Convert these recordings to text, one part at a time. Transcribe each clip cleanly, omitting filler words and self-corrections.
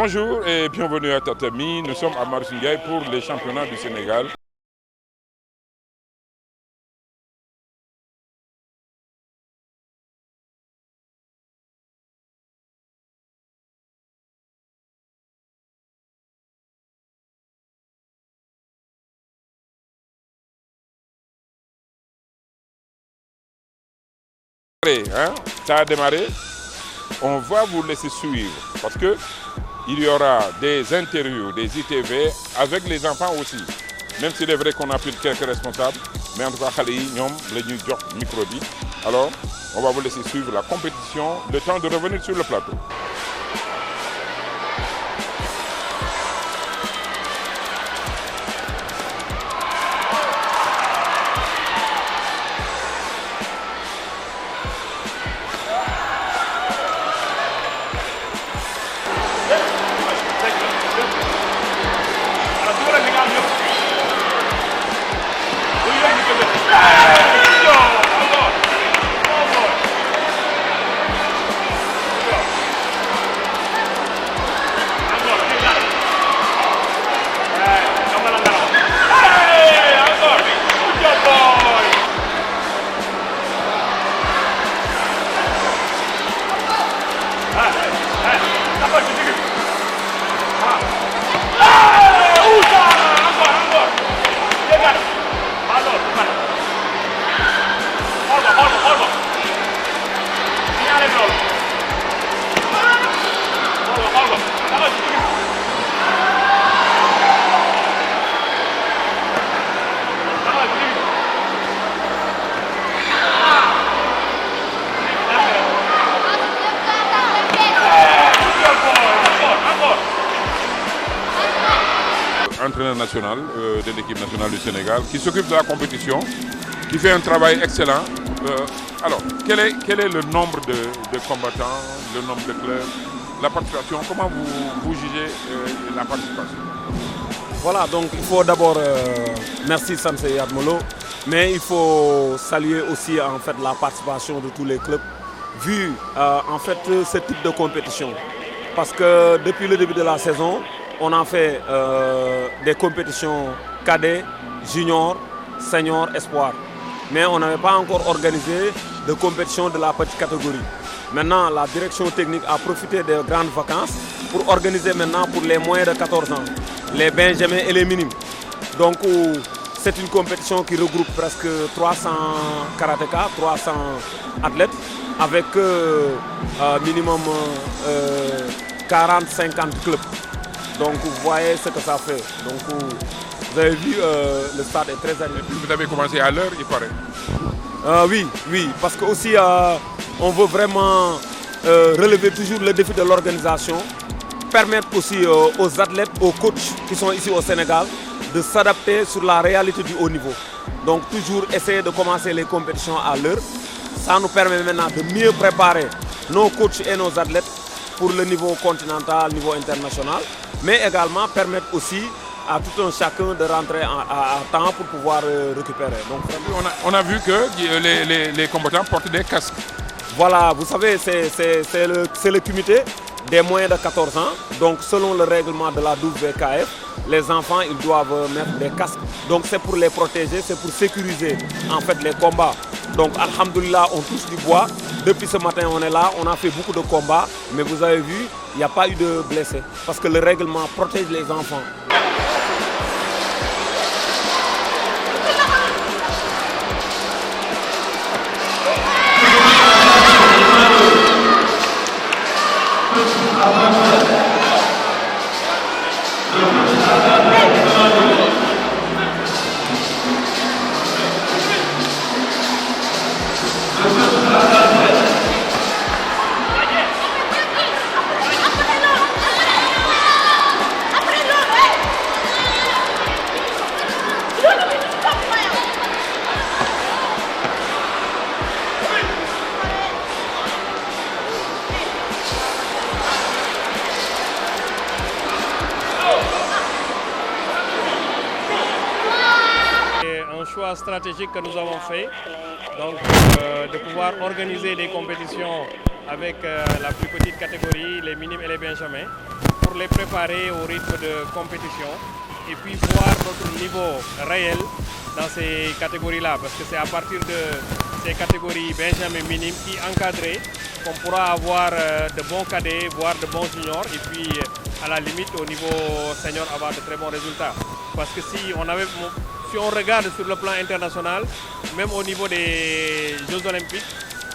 Bonjour et bienvenue à Tatami. Nous sommes à Marussingaye pour les championnats du Sénégal. Ça a démarré. On va vous laisser suivre parce que il y aura des interviews, des ITV avec les enfants aussi. Même s'il est vrai qu'on a pris quelques responsables, mais en tout cas, micro. Alors, on va vous laisser suivre la compétition, le temps de revenir sur le plateau. Entraîneur national de l'équipe nationale du Sénégal, qui s'occupe de la compétition, qui fait un travail excellent. Alors, quel est le nombre de combattants, le nombre de clubs, la participation? Comment vous jugez la participation? Voilà, donc il faut d'abord, merci Samsei Admolo, mais il faut saluer aussi en fait la participation de tous les clubs, vu en fait ce type de compétition. Parce que depuis le début de la saison, on a fait des compétitions cadets, juniors, seniors, espoirs. Mais on n'avait pas encore organisé de compétition de la petite catégorie. Maintenant, la direction technique a profité des grandes vacances pour organiser maintenant pour les moins de 14 ans, les benjamins et les minimes. Donc, c'est une compétition qui regroupe presque 300 karatékas, 300 athlètes, avec minimum 40-50 clubs. Donc vous voyez ce que ça fait. Donc vous avez vu, le stade est très animé. Vous avez commencé à l'heure, il paraît. Oui, parce que aussi on veut vraiment relever toujours le défi de l'organisation, permettre aussi aux athlètes, aux coachs qui sont ici au Sénégal de s'adapter sur la réalité du haut niveau. Donc toujours essayer de commencer les compétitions à l'heure. Ça nous permet maintenant de mieux préparer nos coachs et nos athlètes pour le niveau continental, niveau international, mais également permettre aussi à tout un chacun de rentrer à temps pour pouvoir récupérer. Donc, on a vu que les combattants portent des casques. Voilà, vous savez, c'est le comité des moins de 14 ans. Donc selon le règlement de la WKF, les enfants ils doivent mettre des casques. Donc c'est pour les protéger, c'est pour sécuriser en fait les combats. Donc alhamdoulilah, on touche du bois. Depuis ce matin on est là, on a fait beaucoup de combats, mais vous avez vu, il n'y a pas eu de blessés. Parce que le règlement protège les enfants. choix stratégique que nous avons fait, donc de pouvoir organiser des compétitions avec la plus petite catégorie, les minimes et les benjamins. pour les préparer au rythme de compétition et puis voir notre niveau réel dans ces catégories-là, parce que c'est à partir de ces catégories Benjamin minimes qui encadrées qu'on pourra avoir de bons cadets, voire de bons juniors, et puis à la limite au niveau senior avoir de très bons résultats. Parce que si on regarde sur le plan international, même au niveau des Jeux Olympiques,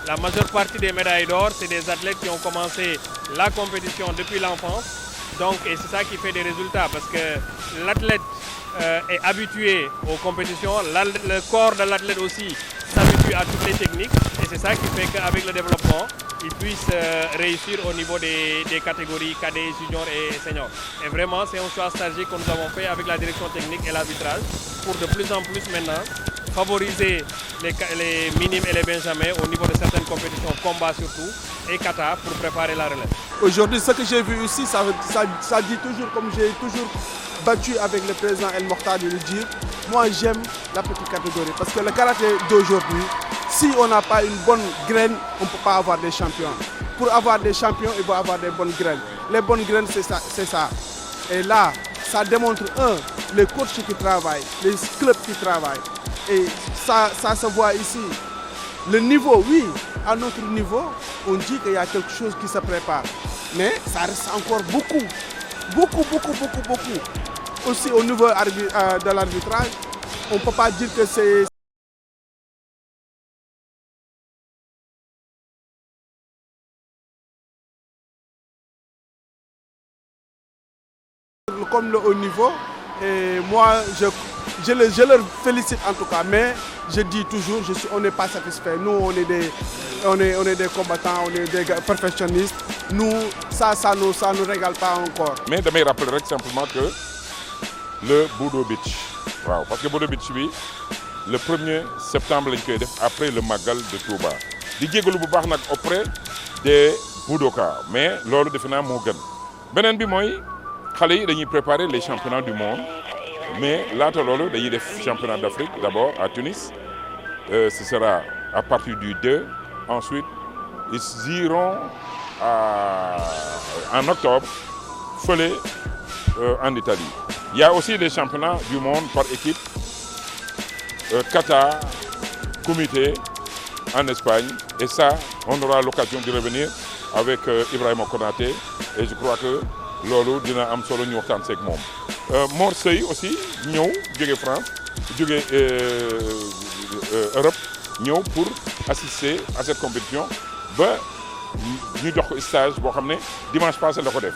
la majeure partie des médailles d'or, c'est des athlètes qui ont commencé la compétition depuis l'enfance. Donc, et c'est ça qui fait des résultats, parce que l'athlète est habitué aux compétitions, le corps de l'athlète aussi s'habitue à toutes les techniques, et c'est ça qui fait qu'avec le développement, il puisse réussir au niveau des catégories cadets, juniors et seniors. Et vraiment, c'est un choix stratégique que nous avons fait avec la direction technique et l'arbitrage pour de plus en plus maintenant favoriser les minimes et les benjamins au niveau de certaines compétitions, combat surtout, et kata pour préparer la relève. Aujourd'hui, ce que j'ai vu ici, ça dit toujours, comme j'ai toujours battu avec le président El Mokhtar de le dire, moi j'aime la petite catégorie parce que le karaté d'aujourd'hui, si on n'a pas une bonne graine, on ne peut pas avoir des champions. Pour avoir des champions, il faut avoir des bonnes graines. Les bonnes graines, c'est ça. Et là, ça démontre, les coachs qui travaillent, les clubs qui travaillent. Et ça se voit ici. Le niveau, oui, à notre niveau, on dit qu'il y a quelque chose qui se prépare. Mais ça reste encore beaucoup. Aussi au niveau de l'arbitrage, on ne peut pas dire que c'est... Comme le haut niveau, et moi je leur félicite en tout cas, mais je dis toujours, on n'est pas satisfait. Nous on est des combattants, on est des perfectionnistes. Nous, ça nous régale pas encore. Mais je me rappellerai simplement que le Budo Beach, parce que Budo Beach, oui, le 1er septembre, après le Magal de Touba. Il y a auprès des Budoka, mais lors de final, Benen bi moy xalé yi dañuy préparer les championnats du monde, mais laata lolu dañuy def championnat d'Afrique d'abord à Tunis. Ce sera à partir du 2. Ensuite, ils iront en octobre en Italie. Il y a aussi des championnats du monde par équipe, Qatar, comité en Espagne. Et ça, on aura l'occasion de revenir avec Ibrahima Konaté. Et je crois que lolo dina am solo ñu waxtaan seeg moom. Mor Sey aussi ñëw jóge France jóge Europe ñëw pour assister à cette compétition ba ñu jox ko stage boo xam ne dimanche passé la ko def.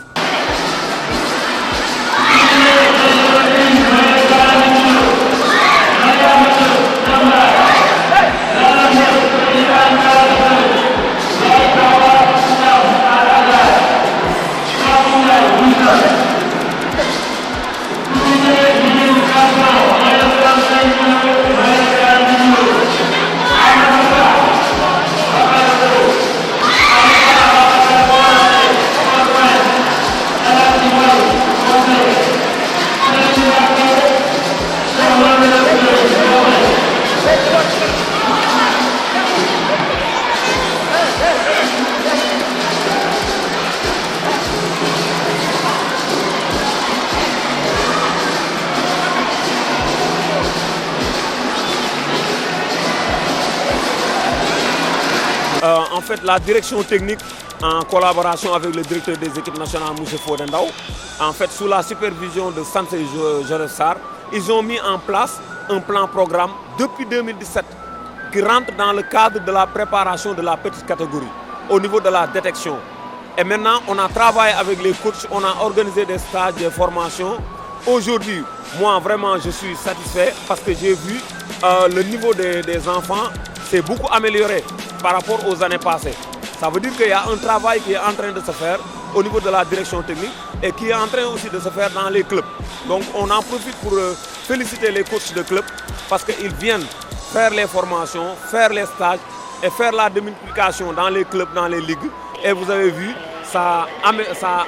En fait, la direction technique, en collaboration avec le directeur des équipes nationales, M. Fodendao, en fait, sous la supervision de Sensei Joseph Sarr, ils ont mis en place un plan-programme depuis 2017 qui rentre dans le cadre de la préparation de la petite catégorie au niveau de la détection. Et maintenant, on a travaillé avec les coachs, on a organisé des stages de formation. Aujourd'hui, moi, vraiment, je suis satisfait parce que j'ai vu le niveau des enfants s'est beaucoup amélioré par rapport aux années passées. Ça veut dire qu'il y a un travail qui est en train de se faire au niveau de la direction technique et qui est en train aussi de se faire dans les clubs. Donc on en profite pour féliciter les coachs de clubs parce qu'ils viennent faire les formations, faire les stages et faire la démultiplication dans les clubs, dans les ligues. Et vous avez vu, ça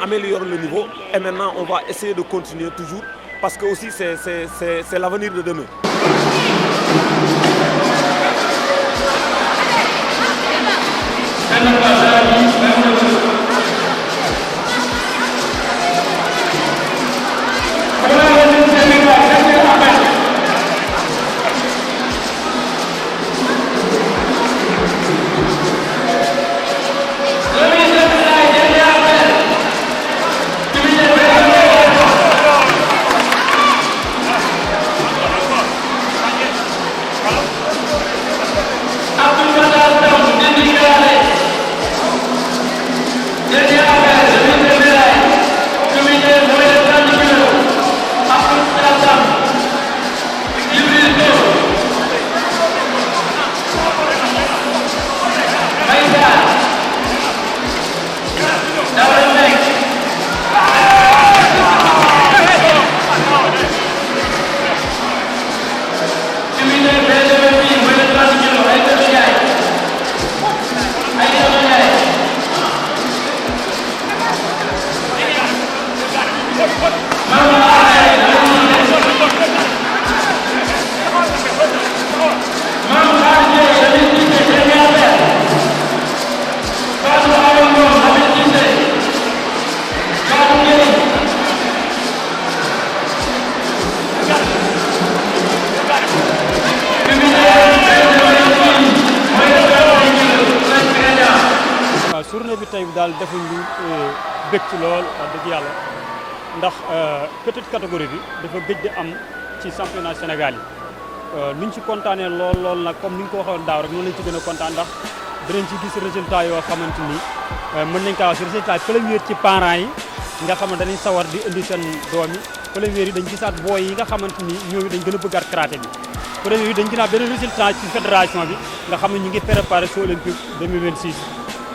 améliore le niveau et maintenant on va essayer de continuer toujours parce que aussi c'est l'avenir de demain. tey daal defuñ lu bëgg ci lool wax dëgg yàlla ndax petite catégorie bi dafa gëj di am ci championnat Sénégal yi luñ ci kontaanee lool nag comme ni ñu ko waxoon daaw rek noonu lañ ci gën a kontaan ndax dinañ ci gis résultat yoo xamante ni mën nañ kaa wax résultat premier ci parents yi nga xam ne danañ sawar di indi seen doom yi premier yi dañ gisaat booy yi nga xamante ni ñoom dañ gën a bëggaat karaté bi premier yi dañ gisaat benn résultat ci fédération bi nga xam ne ñu ngi préparé Jeux olympiques 2026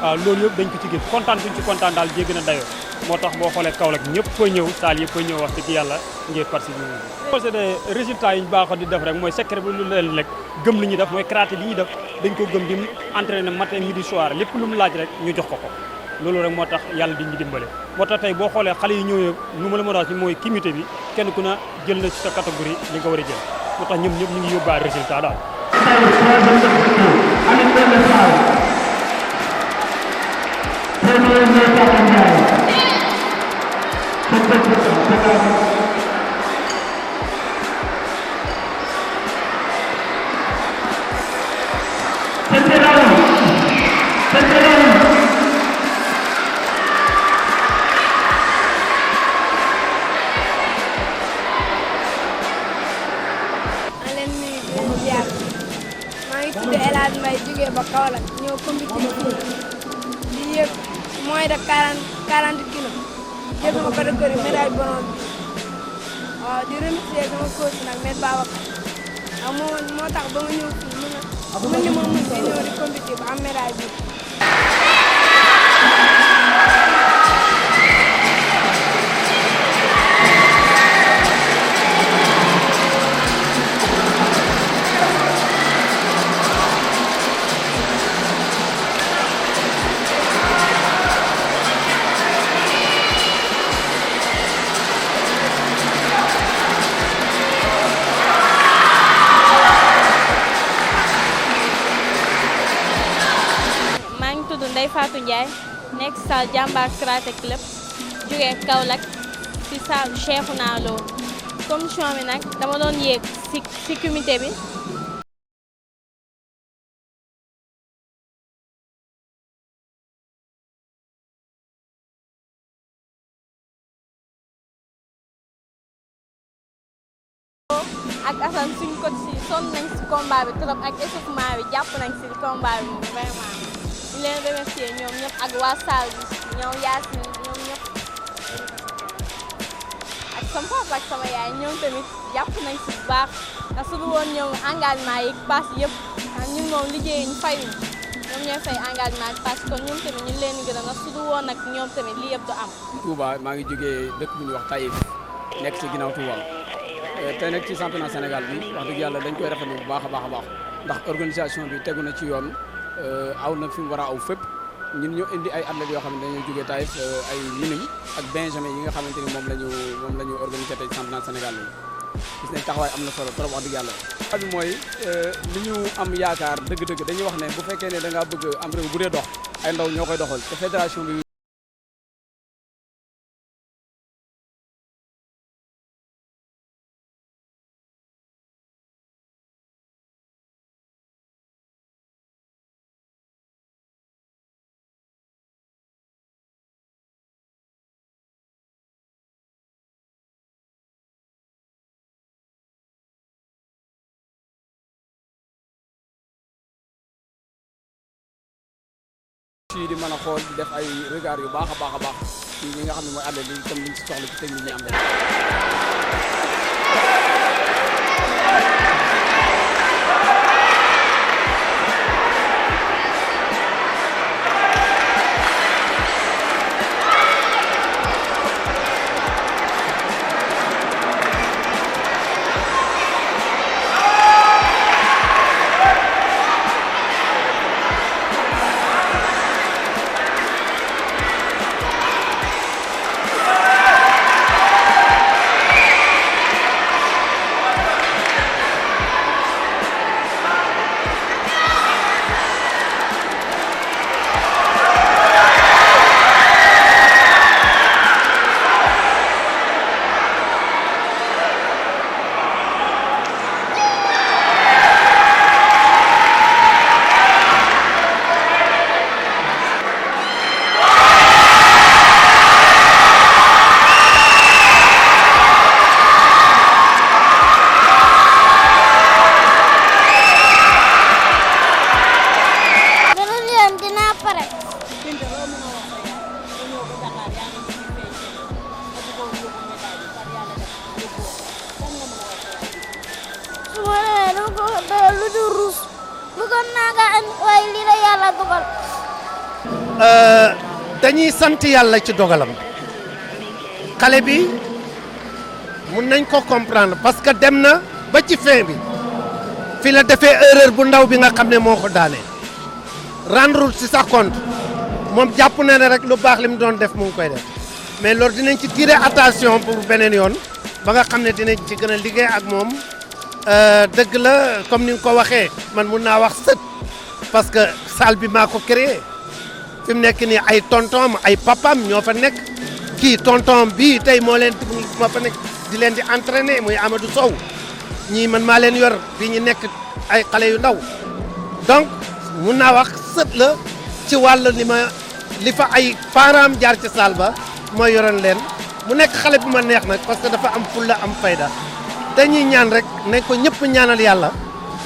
waaw loolu yëpp dañ ko ci gis kontaan buñ ci kontaan daal jéggi na dayoo moo tax boo xoolee Kaolack ñëpp koy ñëw saal yëpp koy ñëw wax dëgg yàlla ngir participer c'est des résultats yi ñu baaxoon di def rek mooy secret bi lu leen rek gëm li ñuy def mooy karaté li ñuy def dañ ko gëm di entraîner matin midi soir lépp lu mu laaj rek ñu jox ko loolu rek moo tax yàlla di ñu dimbale moo tax tey boo xoolee xale yi ñëwee nu ma la mën a wax ci mooy comité bi kenn ku na jël na ci sa catégorie li nga war a jël moo tax ñoom ñëpp ñu ngi yóbbaale résultat daal ba Kaolack ñëw compétition di yëg moins de 40 kilos jël sama catégorie médaille bronze bi waaw di remercier sama coach nag Me Babacar waaw moo tax ba ma ñëw fii mën ni ma mën see ñëw di compétir ba am médaille bi Ndeye Fatou Ndiaye nekk salle Jambar Karaté Club jógee Kaolack ci salle Cheikhouna Lo commission bi nag dama doon yéeg ci comité bi ak Assane suñ coach si sonn nañ ci combat bi trop ak échauffement bi jàpp nañ ci combat bi moom vraiment ñu leen remercier ñoom ñëpp ak waa salle bi ñoom Yacine ñoom ñëpp ak sama papa ak sama yaay ñoom tamit jàpp nañ ci bu baax ndax su dul woon ñoom engagement yi pass yëpp ñun moom liggéeyuñ fayuñ ñoom ñooy fay engagement ak pass kon ñoom tamit ñu leen gërëm ndax su dul woon nag ñoom tamit lii yëpp du am. Touba maa ngi jógee dëkk bu ñuy wax Taïf nekk ci ginnaaw Touba tey nag ci championnat Sénégal bi wax dëgg yàlla dañ koy rafetlu bu baax a baax ndax organisation bi tegu na ci yoon. aw na fi mu war a aw fépp ñun ñu indi ay athlètes yoo xam ne dañoo jógee Taïf ay minime ak benjamin yi nga xamante ni moom la ñu organisé tey championnat Sénégal bi gis nañ taxawaay am na solo trop wax dëgg yàlla. bi mooy li ñu am yaakaar dëgg-dëgg dañuy wax ne bu fekkee ne da ngaa bëgg am réew bu dee dox ay ndaw ñoo koy doxal te fédération bi. ci di mën a xool di def ay regard yu baax a baax ci ñi nga xam ne mooy àll li comme liñ ci soxla ci technique ñi am lu dul ruus bëggoon naa nga am waaye lii la yàlla dogal. dañuy sant yàlla ci dogalam xale bi mun nañ ko comprendre parce que dem na ba ci fin bi fi la defee erreur bu ndaw bi nga xam ne moo ko daanee rendre ci sa compte moom jàpp na ne rek lu baax li mu doon def mu ngi koy def mais loolu dinañ ci tirer attention pour beneen yoon ba nga xam ne dinañ ci gën a liggéey ak moom dëgg la comme ni nga ko waxee man mun naa wax sët parce que salle bi maa ko créé fi mu nekk nii ay tonton ay papam ñoo fa nekk kii tonton bii tey moo fa nekk di leen di entraîner muy Amadou Sow ñii man maa leen yor bi ñu nekk ay xale yu ndaw donc mun naa wax sët la ci wàll li fa ay parents jaar ci salle ba mooy yoroon leen mu nekk xale bu ma neex nag parce que dafa am fulla am fayda dañuy ñaan rek nañ ko ñëpp ñaanal yàlla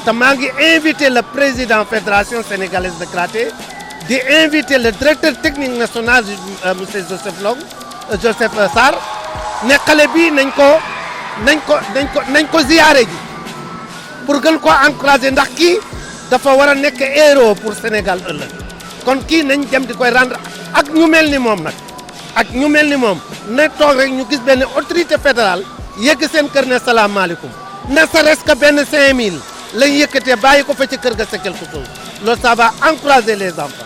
te maa ngi invité le président fédération sénégalaise de karaté di invité le directeur technique national monsieur Joseph Sarr ne xale bi nañ ko ziyaare ji pour gën ko encourager ndax kii dafa war a nekk héros pour Sénégal ëllëg kon kii nañ dem di koy rendre ak ñu mel ni moom nag ak ñu mel ni moom ne toog rek ñu gis benn autorité fédérale yegg seen kër ne salaamaaleykum ne serait-ce que benn 5000 lañ yëkkatee bàyyi ko fa ci kër ga c'est quelque chose loolu ça va encourager les enfants.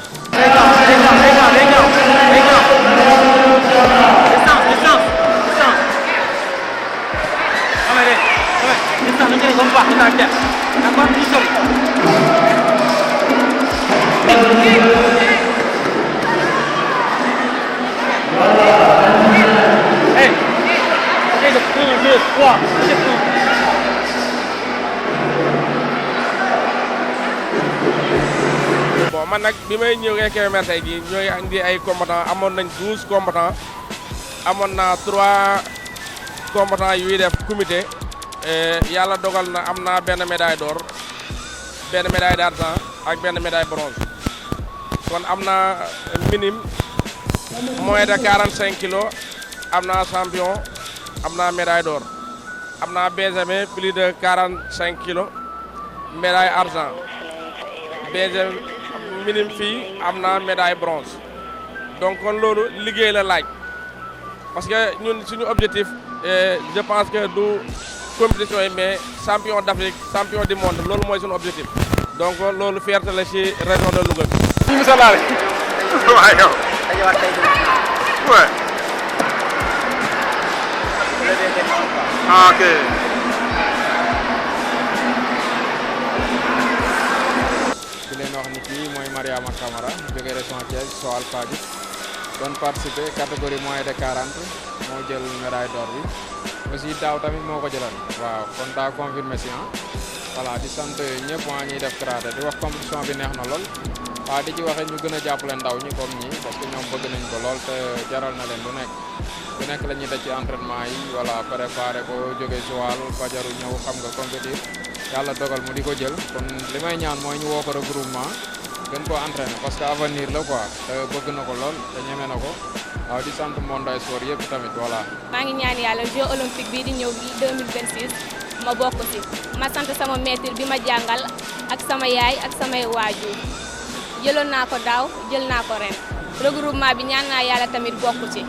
bon man nag bi may ñëw Kébémer tey jii ñooy indi ay combattants amoon nañ 12 combattants amoon na 3 combattants yuy def comité yàlla dogal na am naa benn médaille d'or benn médaille d'argent ak benn médaille bronze kon am na minime moins de 45 kilos am naa champion am naa médaille d'or am naa benjamin plus de 45 kilos médaille argent benjamin minime fii am naa médaille bronze donc kon loolu liggéey la laaj parce que ñun suñu objectif je pense que du compétition yi mais champion d'Afrique champion du monde loolu mooy suñu objectif donc loolu fierté la ci région de Louga bi. Moussa Laale. waaw yow. ok. di leen wax ni kii mooy Mariama Camara jóge région Thiès Joal Fadiouth doon participer catégorie moins de 40 moo jël médaille d'or bi aussi daaw tamit moo ko jëlal waaw kon daa confirmé si voilà di sant ñëpp ñuy def karaté di wax compétition bi neex na lool waaw di ci waxee ñu gën a jàppale ndaw ñi comme ñi parce que ñoom bëgg nañ ko lool te jaral na leen lu nekk la ñuy daj ci entraînement yi voilà préparé ko jóge Joal fajaru ñëw xam nga compétir yàlla dogal mu di ko jël kon li may ñaan mooy ñu woo ko regroupement gën koo entraîné parce que avenir la quoi te bëgg na ko lool te ñeme na ko waaw di sant monde sport yëpp tamit voilà. maa ngi ñaan yàlla Jeux olympiques bii di ñëw 2026 ma bokk ci ma sant sama maître bi ma jàngal ak sama yaay ak samay waajur jëloon naa ko daaw jël naa ko ren regroupement bi ñaan naa yàlla tamit bokk ci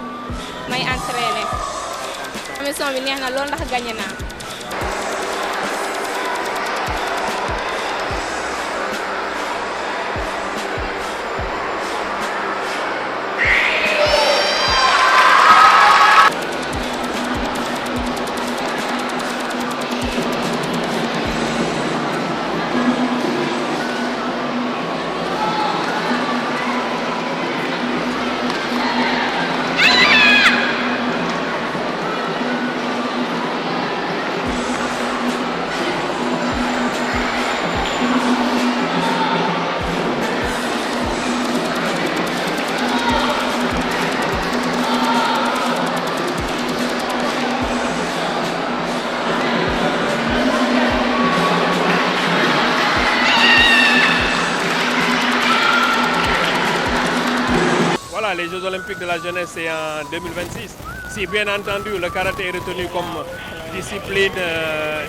may entraîné émission bi neex na lool ndax gagné naa. Les Jeux olympiques de la jeunesse c'est en 2026. Si bien entendu le karaté est retenu comme discipline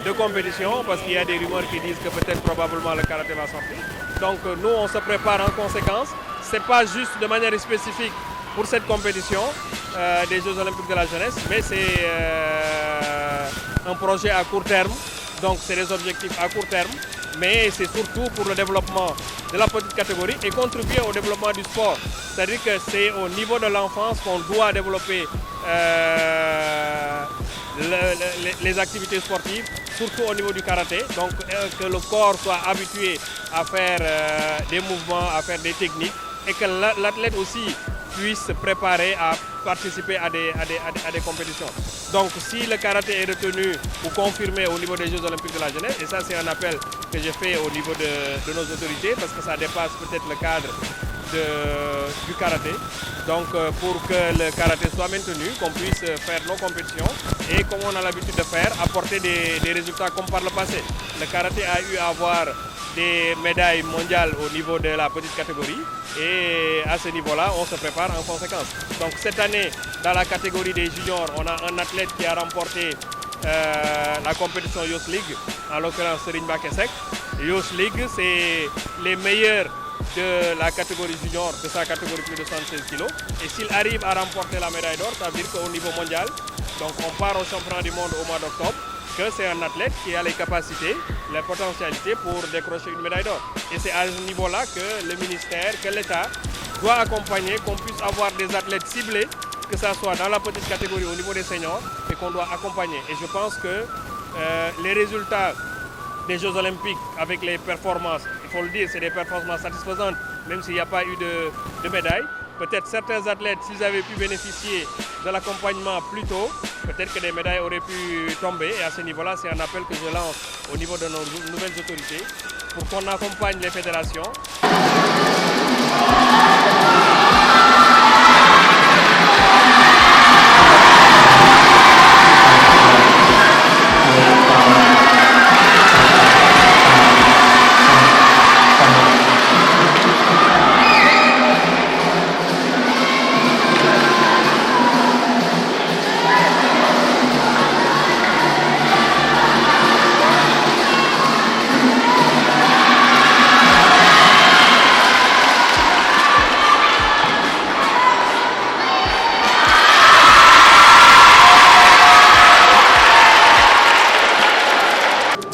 de compétition, parce qu'il y a des rumeurs qui disent que peut-être probablement le karaté va sortir. Donc nous, on se prépare en conséquence. Ce n'est pas juste de manière spécifique pour cette compétition des Jeux Olympiques de la jeunesse, mais c'est un projet à court terme. Donc c'est des objectifs à court terme, mais c'est surtout pour le développement de la petite catégorie et contribuer au développement du sport. C'est-à-dire que c'est au niveau de l'enfance qu'on doit développer les activités sportives, surtout au niveau du karaté. Donc que le corps soit habitué à faire des mouvements, à faire des techniques, et que l'athlète aussi puisse se préparer à participer à des compétitions. Donc si le karaté est retenu ou confirmé au niveau des Jeux Olympiques de la jeunesse, et ça c'est un appel que j'ai fait au niveau de nos autorités, parce que ça dépasse peut-être le cadre du karaté. Donc pour que le karaté soit maintenu, qu'on puisse faire nos compétitions et comme on a l'habitude de faire, apporter des résultats comme par le passé. Le karaté a eu à avoir des médailles mondiales au niveau de la petite catégorie et à ce niveau-là, on se prépare en conséquence. Donc cette année, dans la catégorie des juniors, on a un athlète qui a remporté la compétition Youth League, en l'occurrence Serigne Bakesek. Youth League, c'est les meilleurs de la catégorie junior, de sa catégorie plus de 76 kg. Et s'il arrive à remporter la médaille d'or, ça veut dire qu'au niveau mondial, donc on part au championnat du monde au mois d'octobre, que c'est un athlète qui a les capacités, les potentialités pour décrocher une médaille d'or. Et c'est à ce niveau-là que le ministère, que l'État doit accompagner, qu'on puisse avoir des athlètes ciblés, que ce soit dans la petite catégorie au niveau des seniors, et qu'on doit accompagner. Et je pense que les résultats des Jeux Olympiques avec les performances, il faut le dire, c'est des performances satisfaisantes, même s'il n'y a pas eu de médaille. Peut-être certains athlètes, s'ils avaient pu bénéficier de l'accompagnement plus tôt, peut-être que des médailles auraient pu tomber. Et à ce niveau-là, c'est un appel que je lance au niveau de nos nouvelles autorités pour qu'on accompagne les fédérations.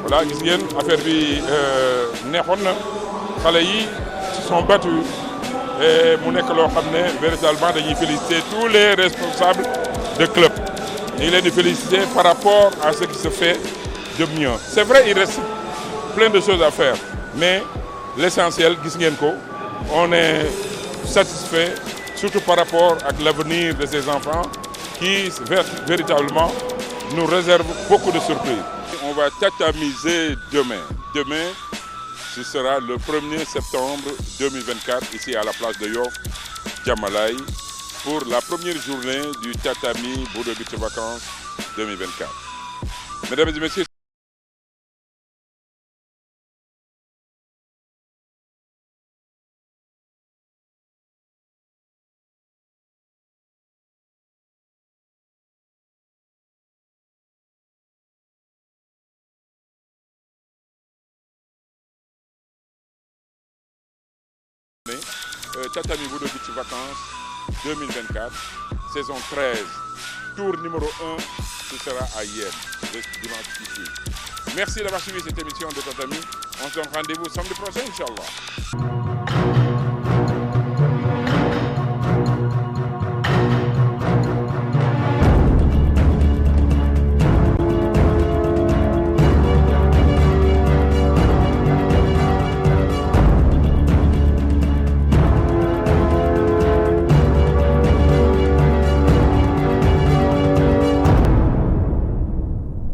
Voilà, gis ngeen affaire bi neexoon na xale yi se sont battus et mu nekk loo xam ne véritablement dañuy féliciter tous les responsables de club. ñu ngi leen di féliciter par rapport à ce qui se fait de mieux. C'est vrai, il reste plein de choses à faire, mais l'essentiel, gis ngeen ko, on est satisfait, surtout par rapport à l'avenir de ces enfants qui véritablement nous réserve beaucoup de surprises. On va tatamiser demain. Demain, ce sera le 1er septembre 2024, ici à la place de Yoff, Djamalai, pour la première journée du tatami Bodo Beach Vacances 2024. Mesdames et messieurs, Tatami Bodo Beach Vacances 2024, saison 13, tour numéro 1, ce sera à Yenne, le dimanche qui suit. Merci d'avoir suivi cette émission de Tatami. On se donne rendez-vous samedi prochain, Inch'Allah.